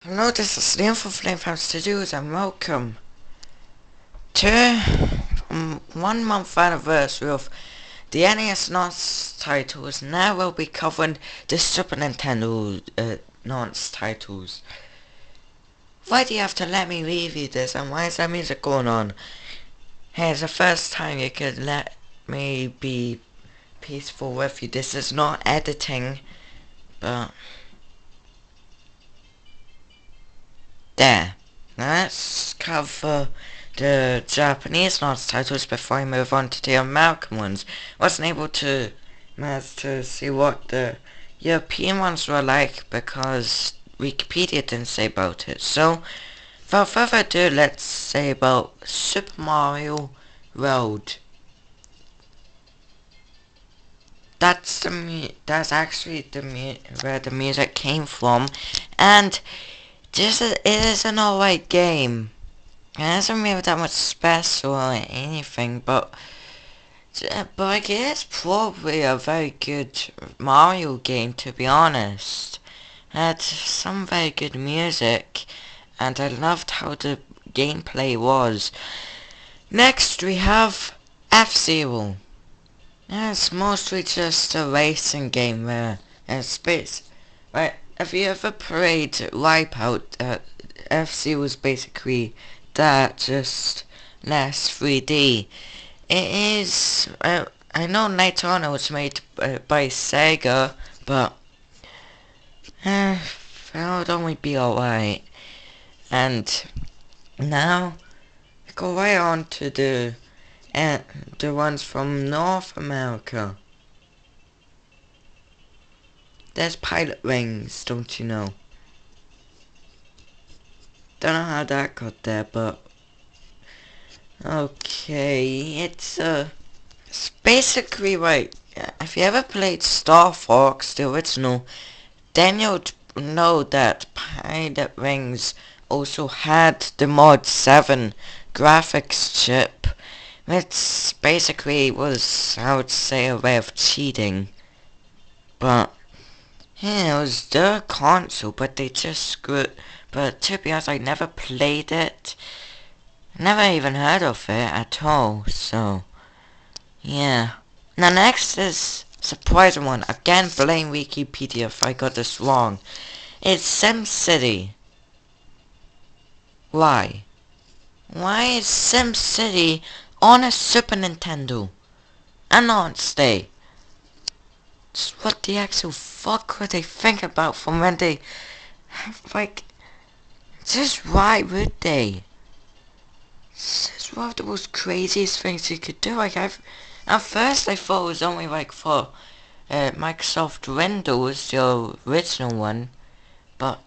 Hello, this is Liam from Flamehouse Studios and welcome to 1 month anniversary of the NES NOS titles. Now we'll be covering the Super Nintendo NOS titles. Why do you have to let me review this, and why is that music going on? Hey, it's the first time you could let me be peaceful with you. This is not editing, but there. Now let's cover the Japanese NOS titles before I move on to the American ones. Wasn't able to manage to see what the European ones were like because Wikipedia didn't say about it. So, without further ado, let's say about Super Mario World. That's actually where the music came from, and it is an alright game. It hasn't really that much special or anything, but it is probably a very good Mario game, to be honest. It had some very good music, and I loved how the gameplay was. Next we have F-Zero. It's mostly just a racing game where space. Right, have you ever played Wipeout? F-Zero is basically that, just less 3D. It is, I know later on it was made by Sega, but that would only be alright. And now, go right on to the ones from North America. There's Pilot Rings, don't you know? Don't know how that got there, but okay, it's basically right. If you ever played Star Fox, the original, then you'd know that Pilot Rings also had the Mod 7 graphics chip, which basically was, I would say, a way of cheating. But yeah, it was their console, but they just screwed. But to be honest, I never played it. Never even heard of it at all, so yeah. Now next is surprising one. Again, blame Wikipedia if I got this wrong. It's SimCity. Why? Why is SimCity on a Super Nintendo? And on stay. Just what the actual fuck would they think about from when they like, just why would they? This is one of the most craziest things you could do. Like, at first I thought it was only like for Microsoft Windows, the original one, but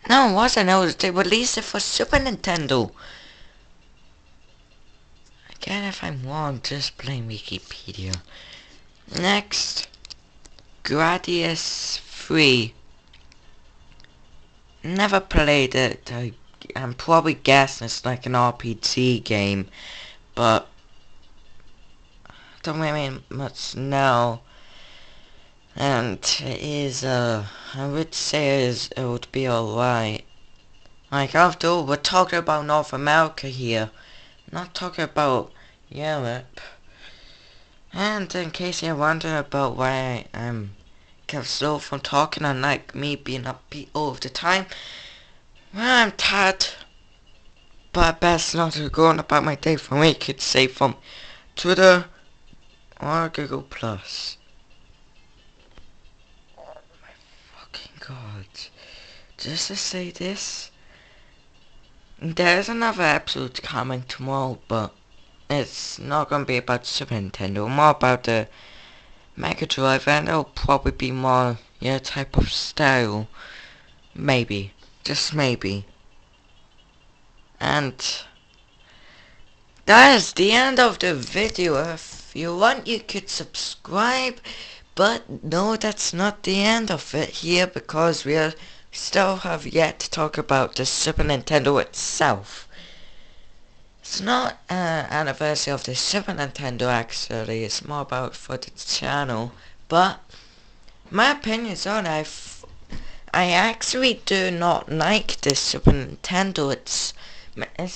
no, it wasn't. They released it for Super Nintendo. Again, if I'm wrong, just blame Wikipedia. Next, Gradius 3. Never played it. I'm probably guessing it's like an RPG game, but don't really much know. And it is, I would say it would be alright. Like, after all, we're talking about North America here, not talking about Europe. And in case you're wondering about why I'm kind of slow from talking and like me being upbeat all of the time, well, I'm tired, but best not to go on about my day from me, could say from Twitter or Google Plus. Oh my fucking god. Just to say this, there's another episode coming tomorrow, but it's not gonna be about Super Nintendo, more about the Mega Drive, and it'll probably be more your type of style. Maybe. Just maybe. And that is the end of the video. If you want, you could subscribe, but no, that's not the end of it here, because we still have yet to talk about the Super Nintendo itself. It's not an anniversary of the Super Nintendo actually, it's more about for the channel, but my opinions on it, I actually do not like the Super Nintendo. It's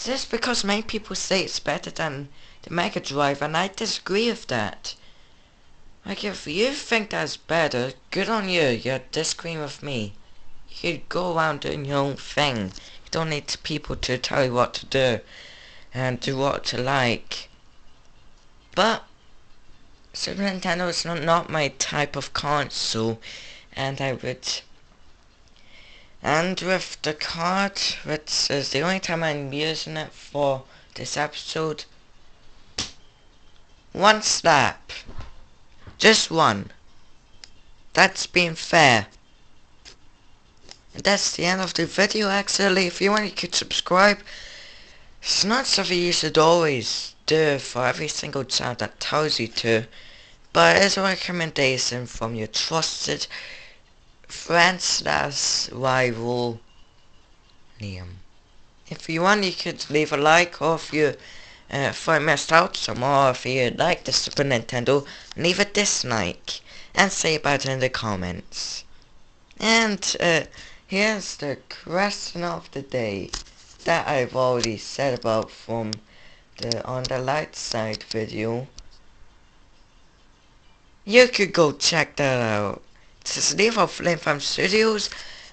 just because many people say it's better than the Mega Drive, and I disagree with that. Like, if you think that's better, good on you. You're disagreeing with me. You could go around doing your own thing. You don't need people to tell you what to do and do what to like. But Super Nintendo is not my type of console, and I would... And with the card, which is the only time I'm using it for this episode, one slap. Just one. That's being fair. And that's the end of the video actually. If you want, you could subscribe. It's not something you should always do for every single channel that tells you to, but it's a recommendation from your trusted friend slash rival, Liam. If you want, you could leave a like, or if you thought I missed out some, or if you like the Super Nintendo, leave a dislike and say about it in the comments. And here's the question of the day that I've already said about from the On the Light Side video. You could go check that out. Just leave a Flame Farm Studios,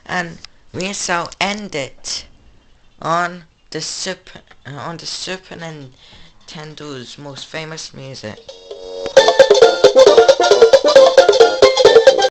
and we shall end it on the Super Nintendo's most famous music.